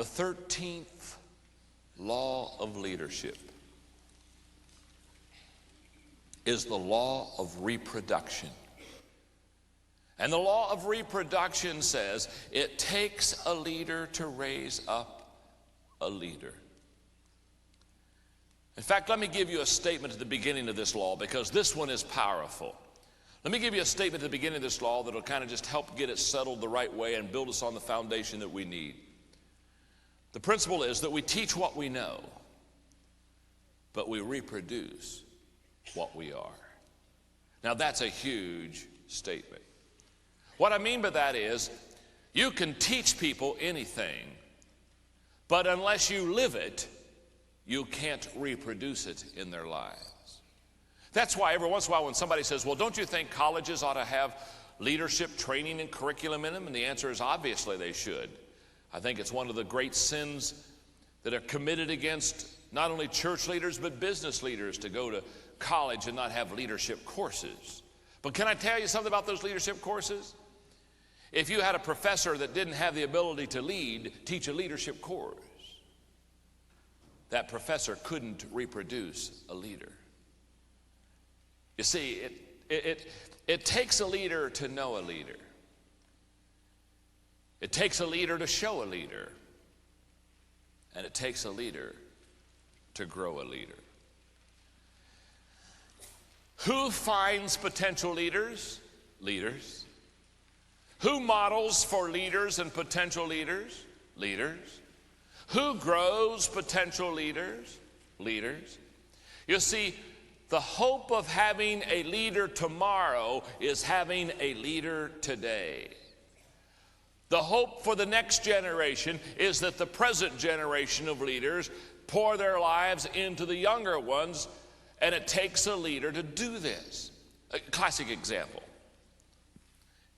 The 13th law of leadership is the law of reproduction. And the law of reproduction says it takes a leader to raise up a leader. In fact, let me give you a statement at the beginning of this law, because this one is powerful. Let me give you a statement at the beginning of this law that will kind of just help get it settled the right way and build us on the foundation that we need. The principle is that we teach what we know, but we reproduce what we are. Now, that's a huge statement. What I mean by that is, you can teach people anything, but unless you live it, you can't reproduce it in their lives. That's why every once in a while when somebody says, well, don't you think colleges ought to have leadership training and curriculum in them? And the answer is obviously they should. I think it's one of the great sins that are committed against not only church leaders but business leaders, to go to college and not have leadership courses. But can I tell you something about those leadership courses? If you had a professor that didn't have the ability to teach a leadership course, that professor couldn't reproduce a leader. You see, it takes a leader to know a leader. It takes a leader to show a leader. And it takes a leader to grow a leader. Who finds potential leaders? Leaders. Who models for leaders and potential leaders? Leaders. Who grows potential leaders? Leaders. You see, the hope of having a leader tomorrow is having a leader today. The hope for the next generation is that the present generation of leaders pour their lives into the younger ones, and it takes a leader to do this. A classic example.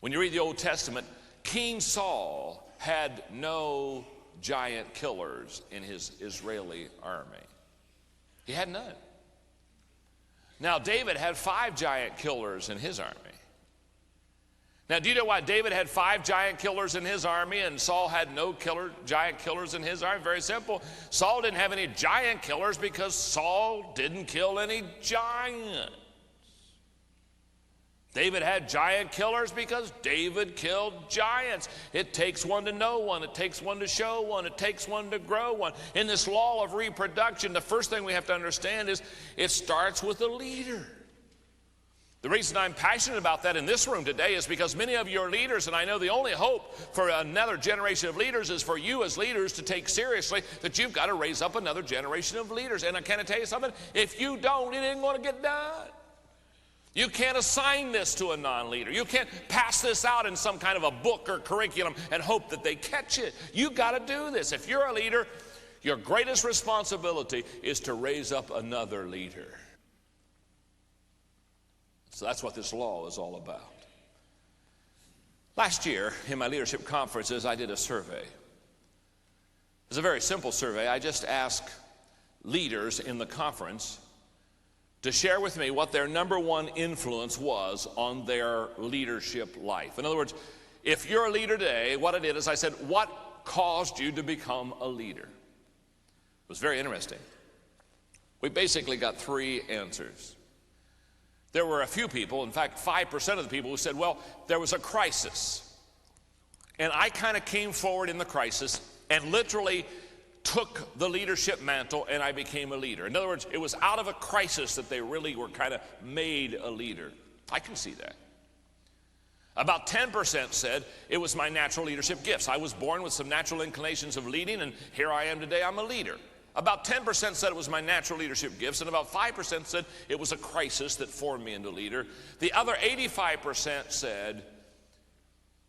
When you read the Old Testament, King Saul had no giant killers in his Israeli army. He had none. Now, David had 5 giant killers in his army. Now, do you know why David had 5 giant killers in his army and Saul had no giant killers in his army? Very simple. Saul didn't have any giant killers because Saul didn't kill any giants. David had giant killers because David killed giants. It takes one to know one. It takes one to show one. It takes one to grow one. In this law of reproduction, the first thing we have to understand is it starts with a leader. The reason I'm passionate about that in this room today is because many of you are leaders, and I know the only hope for another generation of leaders is for you as leaders to take seriously that you've got to raise up another generation of leaders. And can I tell you something? If you don't, it ain't going to get done. You can't assign this to a non-leader. You can't pass this out in some kind of a book or curriculum and hope that they catch it. You got to do this. If you're a leader, your greatest responsibility is to raise up another leader. So that's what this law is all about. Last year, in my leadership conferences, I did a survey. It was a very simple survey. I just asked leaders in the conference to share with me what their number one influence was on their leadership life. In other words, if you're a leader today, what I did is I said, what caused you to become a leader? It was very interesting. We basically got 3 answers. There were a few people, in fact, 5% of the people who said, well, there was a crisis. And I kind of came forward in the crisis and literally took the leadership mantle, and I became a leader. In other words, it was out of a crisis that they really were kind of made a leader. I can see that. About 10% said it was my natural leadership gifts. I was born with some natural inclinations of leading, and here I am today, I'm a leader. About 10% said it was my natural leadership gifts, and about 5% said it was a crisis that formed me into a leader. The other 85% said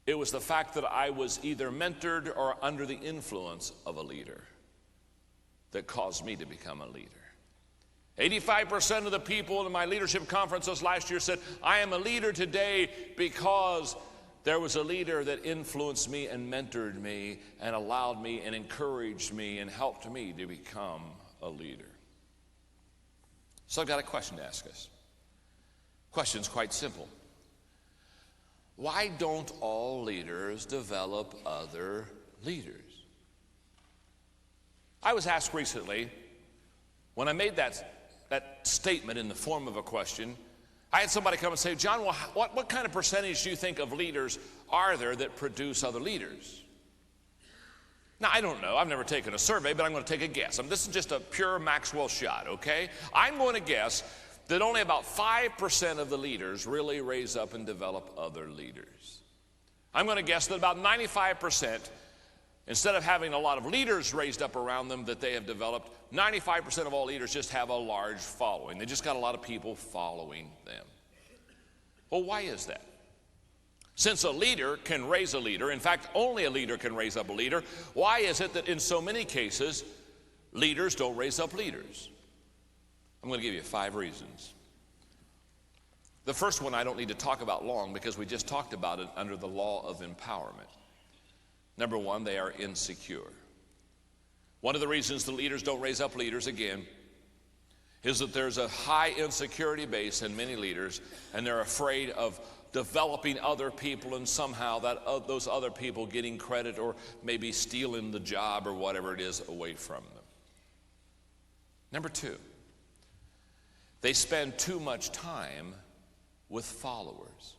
it was the fact that I was either mentored or under the influence of a leader that caused me to become a leader. 85% of the people in my leadership conferences last year said, I am a leader today because there was a leader that influenced me and mentored me and allowed me and encouraged me and helped me to become a leader. So I've got a question to ask us. Question's quite simple. Why don't all leaders develop other leaders? I was asked recently, when I made that statement in the form of a question, I had somebody come and say, John, well, what kind of percentage do you think of leaders are there that produce other leaders? Now, I don't know. I've never taken a survey, but I'm going to take a guess. This is just a pure Maxwell shot, okay? I'm going to guess that only about 5% of the leaders really raise up and develop other leaders. I'm going to guess that about 95%, instead of having a lot of leaders raised up around them that they have developed, 95% of all leaders just have a large following. They just got a lot of people following them. Well, why is that? Since a leader can raise a leader, in fact, only a leader can raise up a leader, why is it that in so many cases, leaders don't raise up leaders? I'm going to give you 5 reasons. The first one I don't need to talk about long because we just talked about it under the law of empowerment. Number 1, they are insecure. One of the reasons the leaders don't raise up leaders, again, is that there's a high insecurity base in many leaders, and they're afraid of developing other people and somehow those other people getting credit or maybe stealing the job or whatever it is away from them. Number 2, they spend too much time with followers.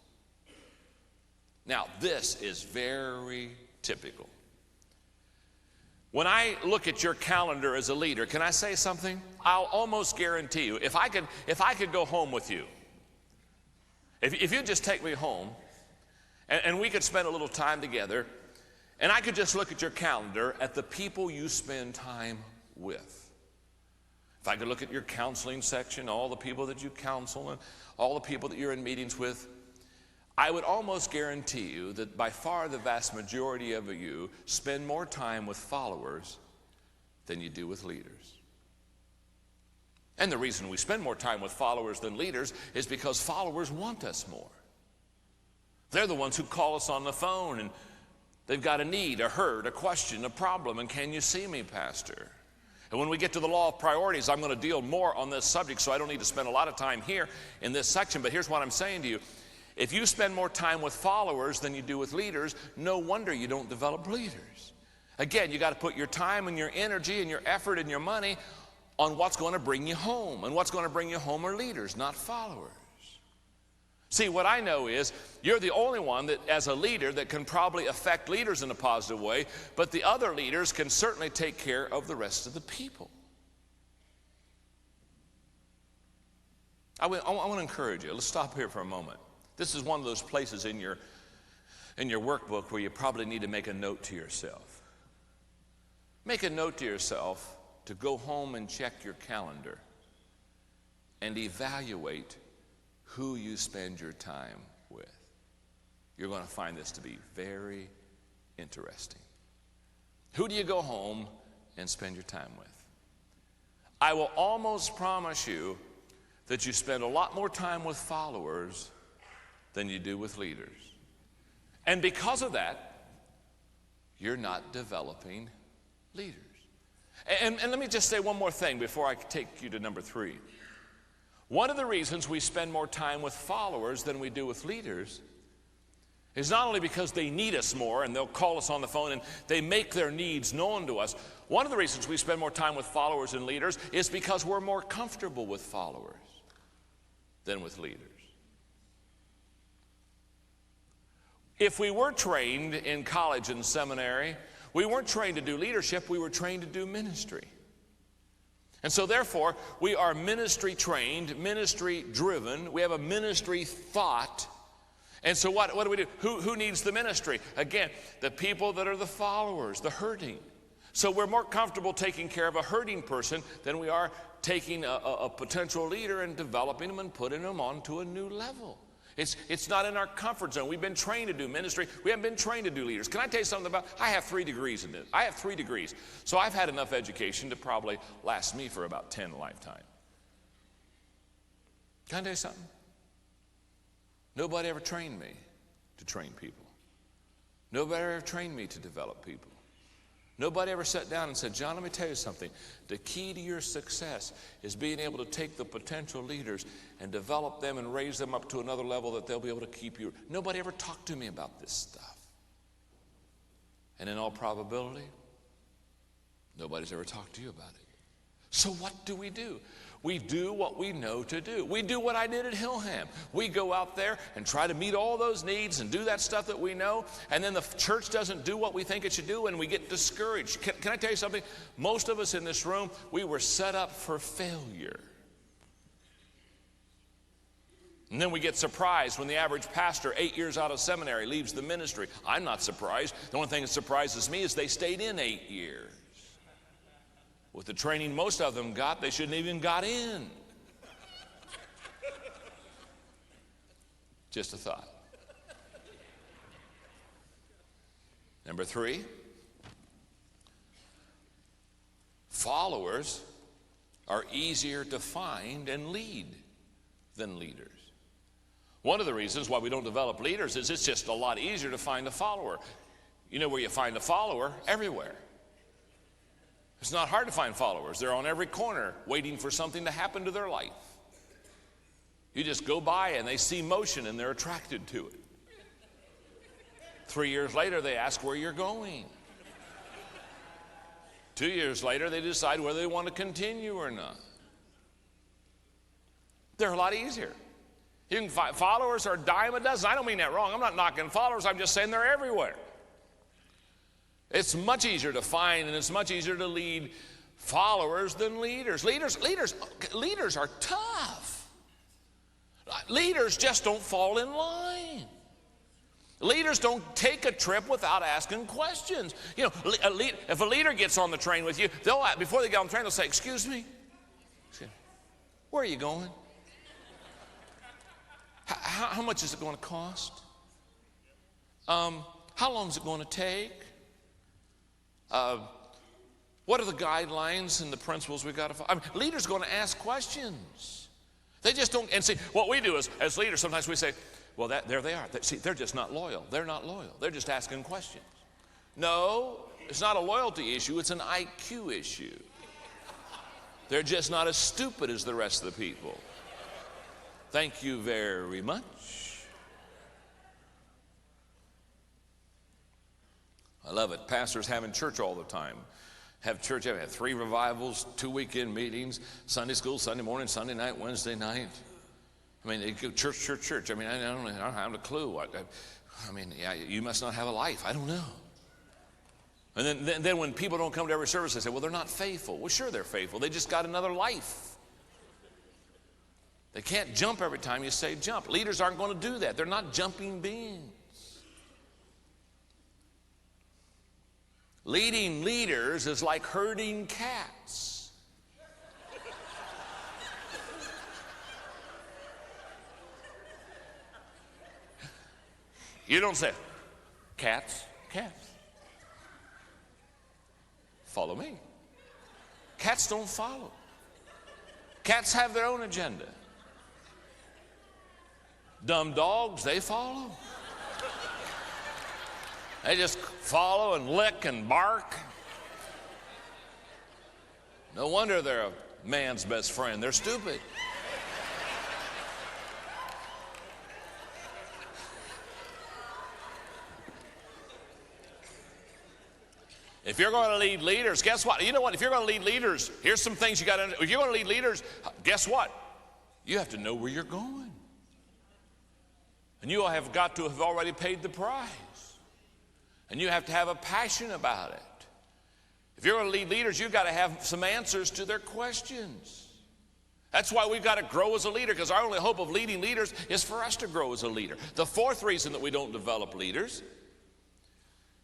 Now, this is very typical. When I look at your calendar as a leader, can I say something? I'll almost guarantee you, if I could go home with you, if you'd just take me home and we could spend a little time together, and I could just look at your calendar at the people you spend time with. If I could look at your counseling section, all the people that you counsel and all the people that you're in meetings with, I would almost guarantee you that by far the vast majority of you spend more time with followers than you do with leaders. And the reason we spend more time with followers than leaders is because followers want us more. They're the ones who call us on the phone and they've got a need, a hurt, a question, a problem, and can you see me, Pastor? And when we get to the law of priorities, I'm going to deal more on this subject, so I don't need to spend a lot of time here in this section, but here's what I'm saying to you. If you spend more time with followers than you do with leaders, no wonder you don't develop leaders. Again, you got to put your time and your energy and your effort and your money on what's going to bring you home. And what's going to bring you home are leaders, not followers. See, what I know is you're the only one that, as a leader, that can probably affect leaders in a positive way, but the other leaders can certainly take care of the rest of the people. I want to encourage you. Let's stop here for a moment. This is one of those places in your workbook where you probably need to make a note to yourself. Make a note to yourself to go home and check your calendar and evaluate who you spend your time with. You're going to find this to be very interesting. Who do you go home and spend your time with? I will almost promise you that you spend a lot more time with followers than you do with leaders. And because of that, you're not developing leaders. And let me just say one more thing before I take you to number 3. One of the reasons we spend more time with followers than we do with leaders is not only because they need us more and they'll call us on the phone and they make their needs known to us. One of the reasons we spend more time with followers than leaders is because we're more comfortable with followers than with leaders. If we were trained in college and seminary, we weren't trained to do leadership, we were trained to do ministry. And so therefore, we are ministry trained, ministry driven, we have a ministry thought. And so what do we do? Who needs the ministry? Again, the people that are the followers, the hurting. So we're more comfortable taking care of a hurting person than we are taking a potential leader and developing them and putting them onto a new level. It's not in our comfort zone. We've been trained to do ministry. We haven't been trained to do leaders. Can I tell you something about, I have 3 degrees in this. I have 3 degrees. So I've had enough education to probably last me for about 10 lifetimes. Can I tell you something? Nobody ever trained me to train people. Nobody ever trained me to develop people. Nobody ever sat down and said, John, let me tell you something. The key to your success is being able to take the potential leaders and develop them and raise them up to another level that they'll be able to keep you. Nobody ever talked to me about this stuff. And in all probability, Nobody's ever talked to you about it. So what do? We do what we know to do. We do what I did at Hillham. We go out there and try to meet all those needs and do that stuff that we know, and then the church doesn't do what we think it should do, and we get discouraged. Can I tell you something? Most of us in this room, we were set up for failure. And then we get surprised when the average pastor, 8 years out of seminary, leaves the ministry. I'm not surprised. The only thing that surprises me is they stayed in 8 years. With the training most of them got, they shouldn't even got in. Just a thought. Number 3, followers are easier to find and lead than leaders. One of the reasons why we don't develop leaders is it's just a lot easier to find a follower. You know where you find a follower? Everywhere. It's not hard to find followers. They're on every corner waiting for something to happen to their life. You just go by and they see motion and they're attracted to it. 3 years later, they ask where you're going. 2 years later, they decide whether they want to continue or not. They're a lot easier. You can find followers are a dime a dozen. I don't mean that wrong. I'm not knocking followers. I'm just saying they're everywhere. It's much easier to find and it's much easier to lead followers than leaders. Leaders are tough. Leaders just don't fall in line. Leaders don't take a trip without asking questions. You know, if a leader gets on the train with you, before they get on the train, they'll say, "Excuse me, where are you going? How much is it going to cost? How long is it going to take? What are the guidelines and the principles we got to follow?" I mean, leaders are going to ask questions. They just don't. And see, what we do is, as leaders, sometimes we say, "Well, there they are. See, they're just not loyal. They're not loyal. They're just asking questions." No, it's not a loyalty issue. It's an IQ issue. They're just not as stupid as the rest of the people. Thank you very much. I love it. Pastors having church all the time. Have 3 revivals, 2 weekend meetings, Sunday school, Sunday morning, Sunday night, Wednesday night. I mean, they go church. I mean, I don't have a clue. I mean, yeah, you must not have a life. I don't know. And then when people don't come to every service, they say, "Well, they're not faithful." Well, sure, they're faithful. They just got another life. They can't jump every time you say jump. Leaders aren't going to do that. They're not jumping beings. Leading leaders is like herding cats. You don't say, "Cats. Follow me." Cats don't follow. Cats have their own agenda. Dumb dogs, they follow. They just follow and lick and bark. No wonder they're a man's best friend. They're stupid. If you're going to lead leaders, guess what? You know what? If you're going to lead leaders, here's some things you got to. If you're going to lead leaders, guess what? You have to know where you're going. And you have got to have already paid the price. And you have to have a passion about it. If you're going to lead leaders, you've got to have some answers to their questions. That's why we've got to grow as a leader, because our only hope of leading leaders is for us to grow as a leader. The fourth reason that we don't develop leaders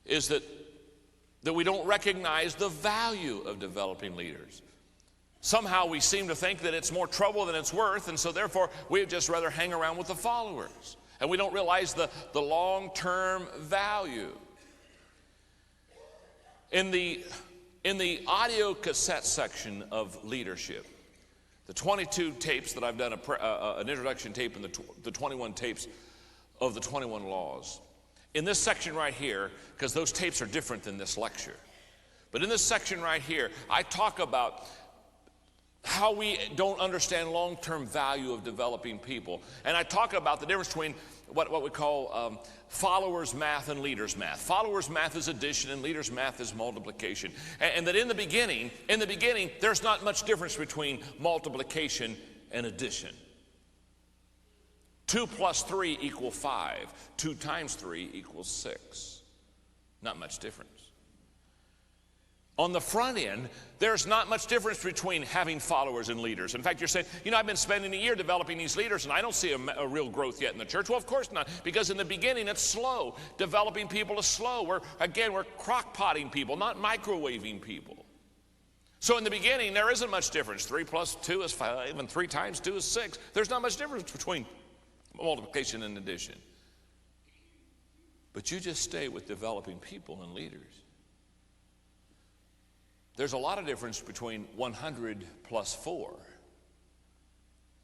is that we don't recognize the value of developing leaders. Somehow we seem to think that it's more trouble than it's worth, and so therefore we'd just rather hang around with the followers. And we don't realize the long-term value. In the audio cassette section of leadership, the 22 tapes that I've done an introduction tape and the 21 tapes of the 21 laws. In this section right here, because those tapes are different than this lecture, but in this section right here, I talk about how we don't understand long-term value of developing people. And I talk about the difference between what we call followers math and leaders math. Followers math is addition and leaders math is multiplication. And that in the beginning, there's not much difference between multiplication and addition. 2 plus 3 equal 5. 2 times 3 equals 6. Not much difference. On the front end, there's not much difference between having followers and leaders. In fact, you're saying, I've been spending a year developing these leaders and I don't see a real growth yet in the church. Well, of course not, because in the beginning it's slow. Developing people is slow. We're crock-potting people, not microwaving people. So in the beginning, there isn't much difference. 3 plus 2 is 5, and 3 times 2 is 6. There's not much difference between multiplication and addition. But you just stay with developing people and leaders. There's a lot of difference between 100 plus 4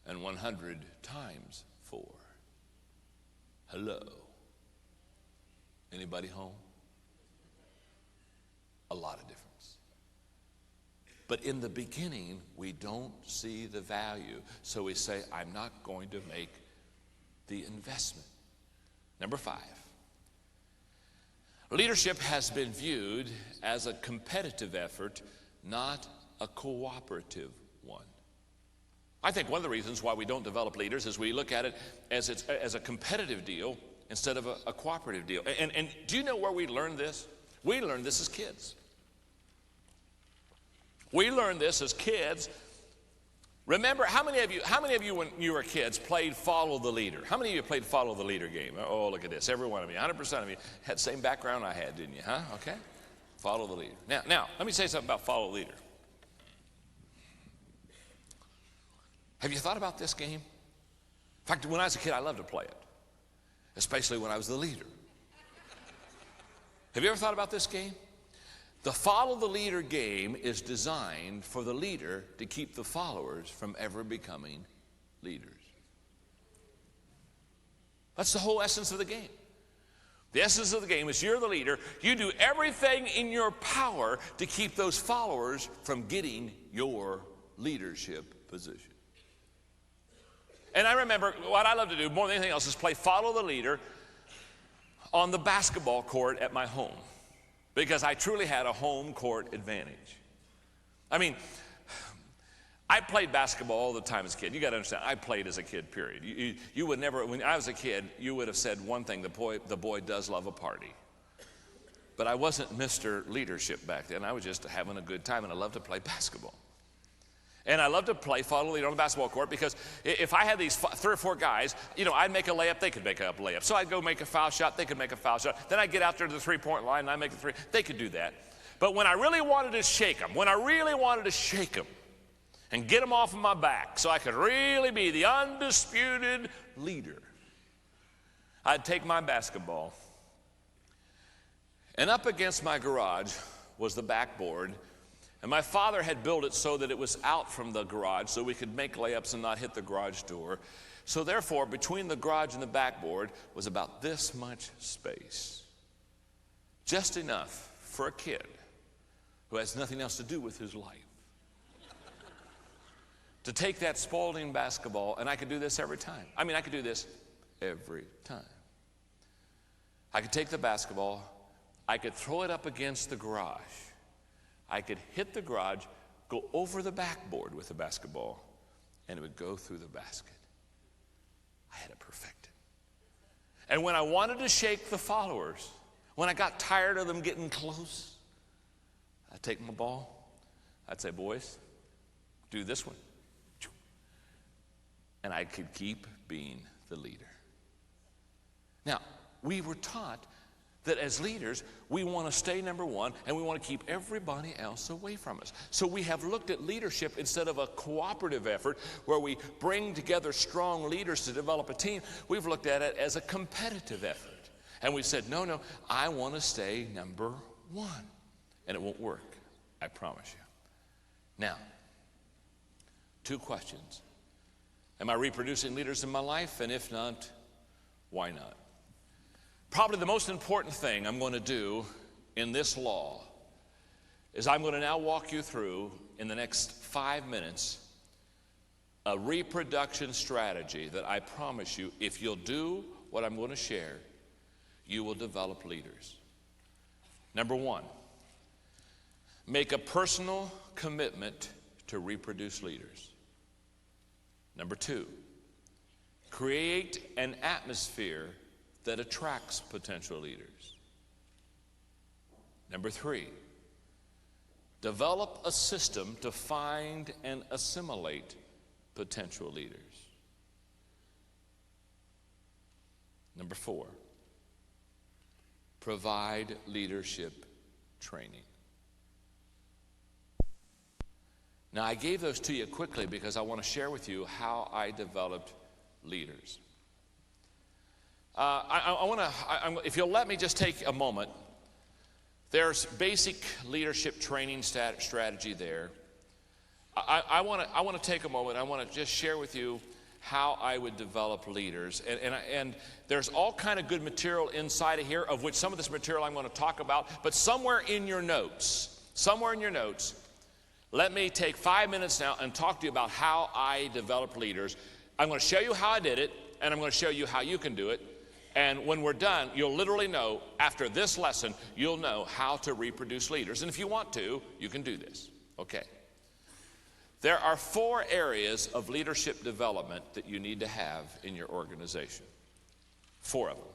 and 100 times 4. Hello? Anybody home? A lot of difference. But in the beginning, we don't see the value. So we say, I'm not going to make the investment. Number 5. Leadership has been viewed as a competitive effort, not a cooperative one. I think one of the reasons why we don't develop leaders is we look at it as a competitive deal instead of a cooperative deal. And do you know where we learned this? We learned this as kids. We learned this as kids. Remember, how many of you when you were kids played follow the leader? How many of you played follow the leader game? Oh, look at this. Every one of you, 100% of you had the same background I had, didn't you? Huh? Okay. Follow the leader. Now, let me say something about follow the leader. Have you thought about this game? In fact, when I was a kid, I loved to play it, especially when I was the leader. Have you ever thought about this game? The follow the leader game is designed for the leader to keep the followers from ever becoming leaders. That's the whole essence of the game. The essence of the game is you're the leader. You do everything in your power to keep those followers from getting your leadership position. And I remember what I love to do more than anything else is play follow the leader on the basketball court at my home. Because I truly had a home court advantage. I mean, I played basketball all the time as a kid. You got to understand, I played as a kid, period. You would never, when I was a kid, you would have said one thing, the boy does love a party. But I wasn't Mr. Leadership back then. I was just having a good time, and I loved to play basketball. And I love to play follow leader on the basketball court because if I had these 3 or 4 guys, I'd make a layup, they could make a layup. So I'd go make a foul shot, they could make a foul shot. Then I'd get out there to the 3-point line and I'd make the 3. They could do that. But when I really wanted to shake them, and get them off of my back so I could really be the undisputed leader, I'd take my basketball, and up against my garage was the backboard. And my father had built it so that it was out from the garage so we could make layups and not hit the garage door. So therefore, between the garage and the backboard was about this much space. Just enough for a kid who has nothing else to do with his life to take that Spalding basketball, and I could do this every time. I could do this every time. I could take the basketball, I could throw it up against the garage. I could hit the garage, go over the backboard with the basketball, and it would go through the basket. I had it perfected. And when I wanted to shake the followers, when I got tired of them getting close, I'd take my ball, I'd say, boys, do this one. And I could keep being the leader. Now, we were taught that as leaders, we want to stay number one, and we want to keep everybody else away from us. So we have looked at leadership instead of a cooperative effort where we bring together strong leaders to develop a team. We've looked at it as a competitive effort. And we said, no, I want to stay number one. And it won't work, I promise you. Now, 2 questions. Am I reproducing leaders in my life? And if not, why not? Probably the most important thing I'm going to do in this law is I'm going to now walk you through, in the next 5 minutes, a reproduction strategy that I promise you, if you'll do what I'm going to share, you will develop leaders. Number one, make a personal commitment to reproduce leaders. Number two, create an atmosphere that attracts potential leaders. Number three, develop a system to find and assimilate potential leaders. Number four, provide leadership training. Now, I gave those to you quickly because I want to share with you how I developed leaders. If you'll let me just take a moment, there's basic leadership training strategy there. I want to take a moment. I want to just share with you how I would develop leaders. And there's all kind of good material inside of here, of which some of this material I'm going to talk about. But somewhere in your notes, let me take 5 minutes now and talk to you about how I develop leaders. I'm going to show you how I did it, and I'm going to show you how you can do it. And when we're done, you'll literally know, after this lesson, you'll know how to reproduce leaders. And if you want to, you can do this. Okay. There are 4 areas of leadership development that you need to have in your organization. 4 of them.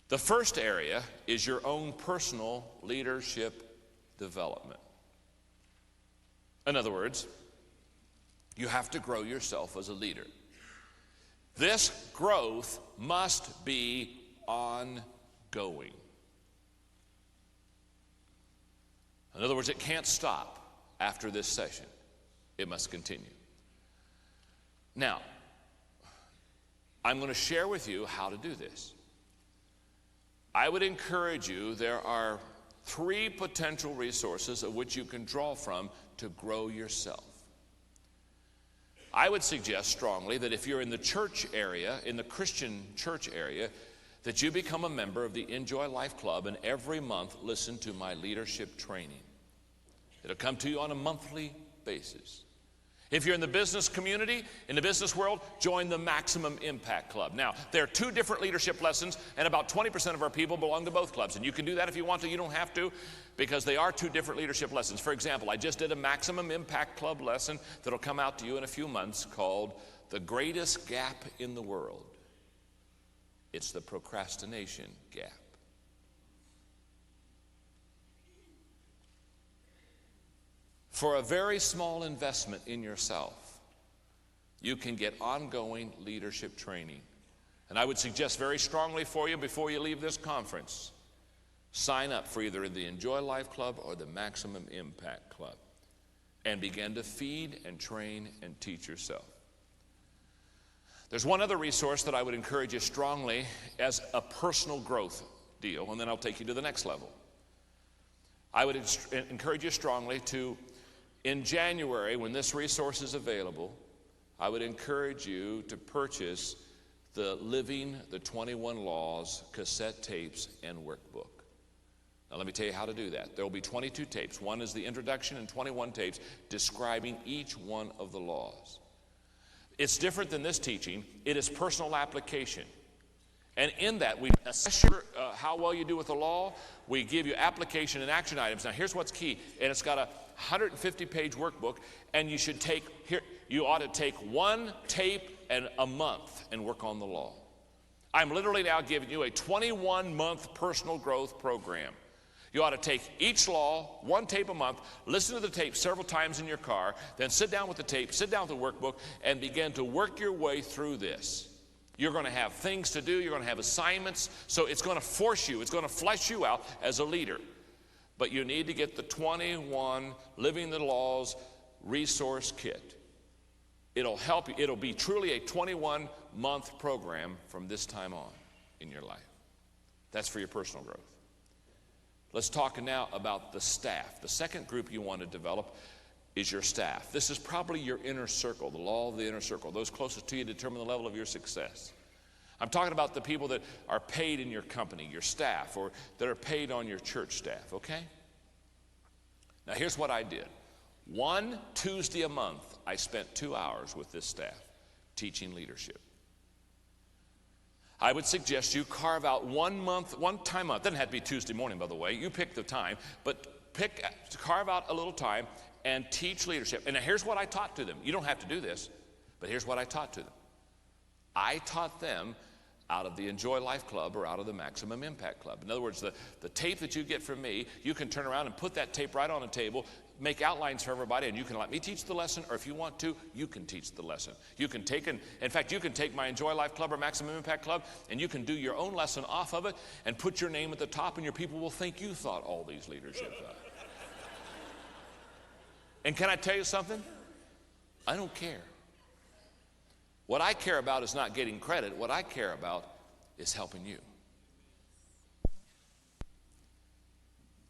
The first area is your own personal leadership development. In other words, you have to grow yourself as a leader. This growth must be ongoing. In other words, it can't stop after this session. It must continue. Now, I'm going to share with you how to do this. I would encourage you, there are 3 potential resources of which you can draw from to grow yourself. I would suggest strongly that if you're in the church area, in the Christian church area, that you become a member of the Enjoy Life Club and every month listen to my leadership training. It'll come to you on a monthly basis. If you're in the business community, in the business world, join the Maximum Impact Club. Now, there are 2 different leadership lessons, and about 20% of our people belong to both clubs. And you can do that if you want to. You don't have to, because they are 2 different leadership lessons. For example, I just did a Maximum Impact Club lesson that'll come out to you in a few months called The Greatest Gap in the World. It's the procrastination gap. For a very small investment in yourself, you can get ongoing leadership training. And I would suggest very strongly for you, before you leave this conference, sign up for either the Enjoy Life Club or the Maximum Impact Club and begin to feed and train and teach yourself. There's one other resource that I would encourage you strongly as a personal growth deal, and then I'll take you to the next level. I would encourage you strongly to, in January, when this resource is available, I would encourage you to purchase the Living the 21 Laws cassette tapes and workbook. Now let me tell you how to do that. There will be 22 tapes. One is the introduction and 21 tapes describing each one of the laws. It's different than this teaching. It is personal application. And in that, we assess how well you do with the law. We give you application and action items. Now, here's what's key. And it's got a 150-page workbook. And you ought to take 1 tape and a month and work on the law. I'm literally now giving you a 21-month personal growth program. You ought to take each law, 1 tape a month, listen to the tape several times in your car, then sit down with the tape, sit down with the workbook, and begin to work your way through this. You're going to have things to do. You're going to have assignments. So it's going to force you. It's going to flesh you out as a leader. But you need to get the 21 Living the Laws resource kit. It'll help you. It'll be truly a 21-month program from this time on in your life. That's for your personal growth. Let's talk now about the staff. The second group you want to develop is your staff. This is probably your inner circle, the law of the inner circle. Those closest to you determine the level of your success. I'm talking about the people that are paid in your company, your staff, or that are paid on your church staff, okay? Now here's what I did. One Tuesday a month, I spent 2 hours with this staff teaching leadership. I would suggest you carve out one time a month. Doesn't have to be Tuesday morning, by the way. You pick the time, but carve out a little time and teach leadership. And here's what I taught to them. You don't have to do this, but here's what I taught to them. I taught them out of the Enjoy Life Club or out of the Maximum Impact Club. In other words, the tape that you get from me, you can turn around and put that tape right on a table, make outlines for everybody, and you can let me teach the lesson, or if you want to, you can teach the lesson. You can take, in fact, you can take my Enjoy Life Club or Maximum Impact Club, and you can do your own lesson off of it and put your name at the top, and your people will think you thought all these leadership thought. And can I tell you something? I don't care. What I care about is not getting credit. What I care about is helping you.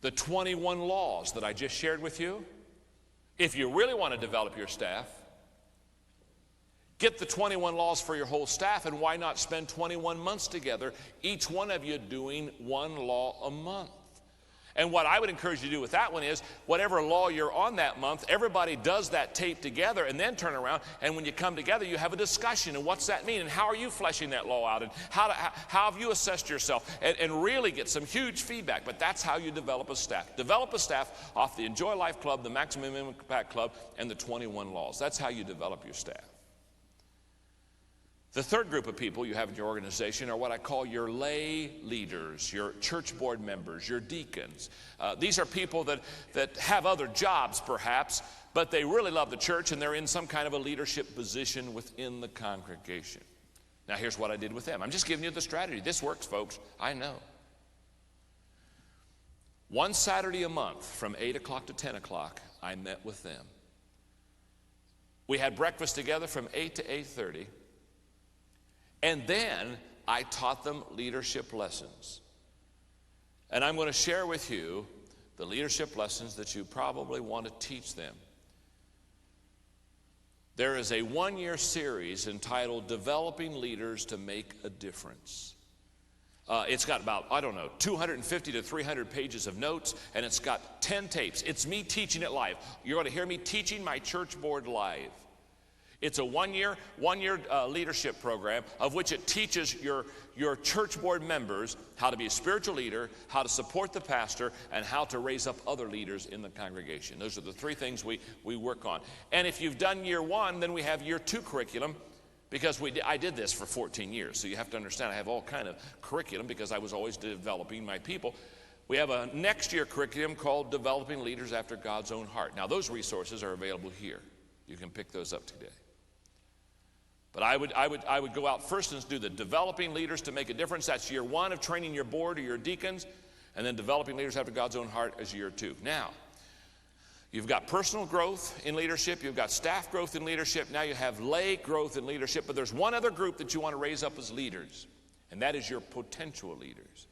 The 21 laws that I just shared with you, if you really want to develop your staff, get the 21 laws for your whole staff, and why not spend 21 months together, each one of you doing one law a month? And what I would encourage you to do with that one is, whatever law you're on that month, everybody does that tape together and then turn around, and when you come together, you have a discussion. And what's that mean? And how are you fleshing that law out? And how have you assessed yourself? And really get some huge feedback. But that's how you develop a staff. Develop a staff off the Enjoy Life Club, the Maximum Impact Club, and the 21 laws. That's how you develop your staff. The third group of people you have in your organization are what I call your lay leaders, your church board members, your deacons. These are people that have other jobs perhaps, but they really love the church and they're in some kind of a leadership position within the congregation. Now here's what I did with them. I'm just giving you the strategy. This works, folks. I know. One Saturday a month from 8 o'clock to 10 o'clock, I met with them. We had breakfast together from 8 to 8:30. And then I taught them leadership lessons. And I'm going to share with you the leadership lessons that you probably want to teach them. There is a one-year series entitled Developing Leaders to Make a Difference. It's got about, 250 to 300 pages of notes, and it's got 10 tapes. It's me teaching it live. You're going to hear me teaching my church board live. It's a one-year leadership program of which it teaches your church board members how to be a spiritual leader, how to support the pastor, and how to raise up other leaders in the congregation. Those are the three things we work on. And if you've done year one, then we have year two curriculum, because I did this for 14 years. So you have to understand I have all kind of curriculum because I was always developing my people. We have a next year curriculum called Developing Leaders After God's Own Heart. Now those resources are available here. You can pick those up today. But I would go out first and do the Developing Leaders to Make a Difference. That's year one of training your board or your deacons, and then Developing Leaders After God's Own Heart as year two. Now, you've got personal growth in leadership, you've got staff growth in leadership, now you have lay growth in leadership, but there's one other group that you want to raise up as leaders, and that is your potential leaders.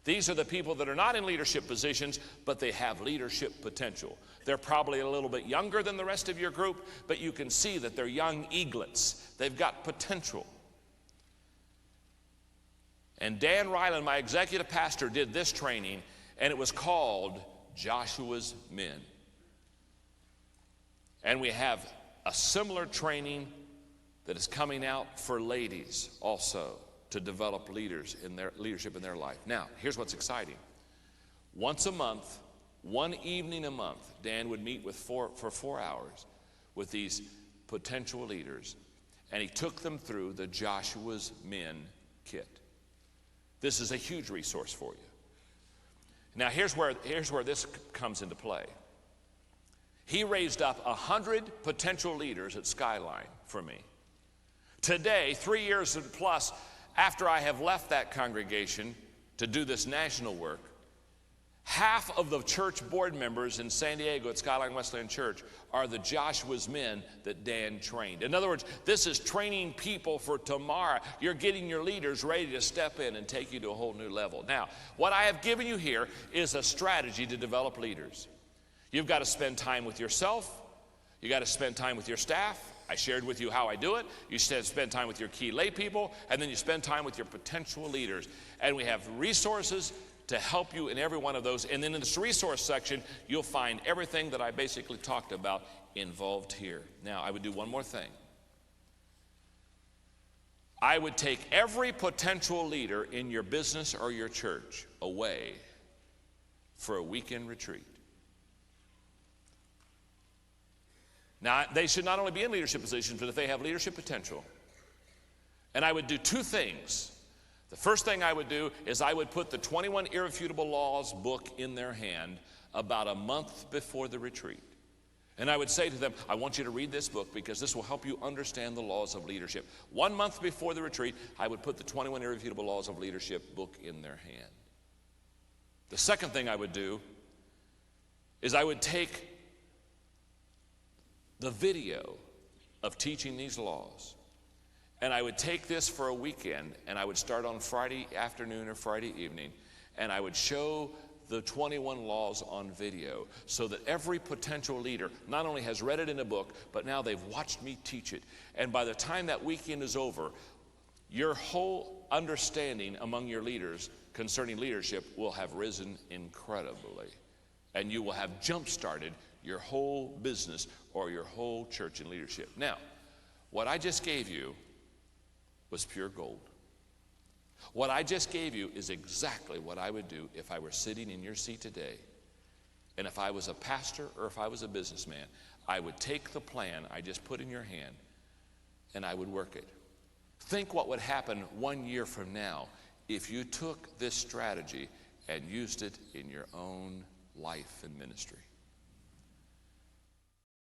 These are the people that are not in leadership positions, but they have leadership potential. They're probably a little bit younger than the rest of your group, but you can see that they're young eaglets. They've got potential. And Dan Ryland, my executive pastor, did this training, and it was called Joshua's Men. And we have a similar training that is coming out for ladies also, to develop leaders in their leadership in their life. Now, here's what's exciting. Once a month, one evening a month, Dan would meet for 4 hours with these potential leaders, and he took them through the Joshua's Men kit. This is a huge resource for you. Now, here's where this comes into play. He raised up 100 potential leaders at Skyline for me. Today, 3 years and plus after I have left that congregation to do this national work, half of the church board members in San Diego at Skyline Wesleyan Church are the Joshua's Men that Dan trained. In other words, this is training people for tomorrow. You're getting your leaders ready to step in and take you to a whole new level. Now, what I have given you here is a strategy to develop leaders. You've got to spend time with yourself. You've got to spend time with your staff. I shared with you how I do it. You spend time with your key lay people, and then you spend time with your potential leaders. And we have resources to help you in every one of those. And then in this resource section, you'll find everything that I basically talked about involved here. Now, I would do one more thing. I would take every potential leader in your business or your church away for a weekend retreat. Now, they should not only be in leadership positions, but if they have leadership potential. And I would do two things. The first thing I would do is I would put the 21 Irrefutable Laws book in their hand about a month before the retreat. And I would say to them, I want you to read this book because this will help you understand the laws of leadership. 1 month before the retreat, I would put the 21 Irrefutable Laws of Leadership book in their hand. The second thing I would do is I would take the video of teaching these laws, and I would take this for a weekend, and I would start on Friday afternoon or Friday evening, and I would show the 21 laws on video so that every potential leader not only has read it in a book, but now they've watched me teach it. And by the time that weekend is over, your whole understanding among your leaders concerning leadership will have risen incredibly, and you will have jump-started your whole business or your whole church in leadership. Now, what I just gave you was pure gold. What I just gave you is exactly what I would do if I were sitting in your seat today. And if I was a pastor or if I was a businessman, I would take the plan I just put in your hand and I would work it. Think what would happen 1 year from now if you took this strategy and used it in your own life and ministry.